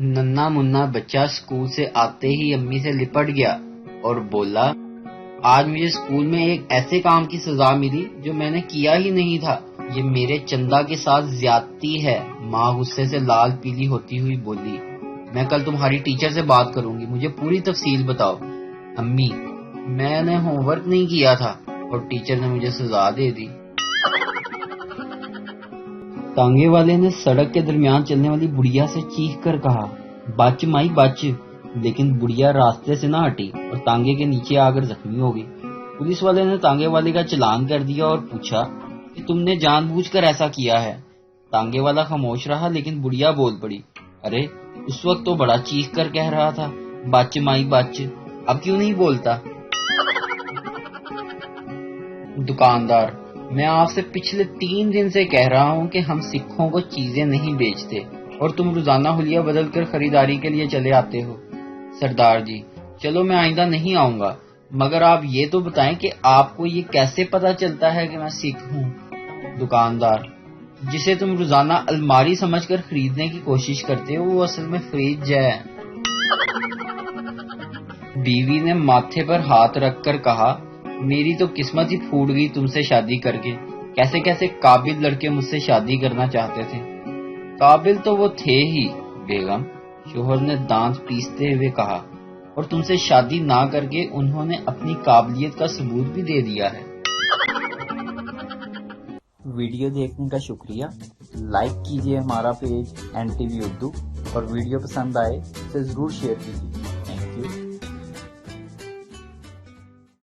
ننا منا بچہ اسکول سے آتے ہی امی سے لپٹ گیا اور بولا، آج مجھے اسکول میں ایک ایسے کام کی سزا ملی جو میں نے کیا ہی نہیں تھا، یہ میرے چندہ کے ساتھ زیادتی ہے۔ ماں غصے سے لال پیلی ہوتی ہوئی بولی، میں کل تمہاری ٹیچر سے بات کروں گی، مجھے پوری تفصیل بتاؤ۔ امی، میں نے ہوم ورک نہیں کیا تھا اور ٹیچر نے مجھے سزا دے دی۔ تانگے والے نے سڑک کے درمیان چلنے والی بڑھیا سے چیخ کر کہا، بچ مائی بچ، لیکن بڑھیا راستے سے نہ ہٹی اور تانگے کے نیچے آ کر زخمی ہو گئی۔ پولیس والے نے تانگے والے کا چلان کر دیا اور پوچھا کہ تم نے جان بوجھ کر ایسا کیا ہے؟ تانگے والا خاموش رہا، لیکن بڑھیا بول پڑی، ارے اس وقت تو بڑا چیخ کر کہہ رہا تھا، بچ مائی بچ، اب کیوں نہیں بولتا؟ دکاندار، میں آپ سے پچھلے 3 دن سے کہہ رہا ہوں کہ ہم سکھوں کو چیزیں نہیں بیچتے اور تم روزانہ حلیہ بدل کر خریداری کے لیے چلے آتے ہو۔ سردار جی، چلو میں آئندہ نہیں آؤں گا، مگر آپ یہ تو بتائیں کہ آپ کو یہ کیسے پتا چلتا ہے کہ میں سکھ ہوں؟ دکاندار، جسے تم روزانہ الماری سمجھ کر خریدنے کی کوشش کرتے ہو وہ اصل میں فریج ہے۔ بیوی نے ماتھے پر ہاتھ رکھ کر کہا، میری تو قسمت ہی پھوٹ گئی تم سے شادی کر کے، کیسے کیسے قابل لڑکے مجھ سے شادی کرنا چاہتے تھے۔ قابل تو وہ تھے ہی بیگم، شوہر نے دانت پیستے ہوئے کہا، اور تم سے شادی نہ کر کے انہوں نے اپنی قابلیت کا ثبوت بھی دے دیا ہے۔ ویڈیو دیکھنے کا شکریہ۔ لائک کیجیے ہمارا پیج NTV اردو، اور ویڈیو پسند آئے تو ضرور شیئر کیجیے۔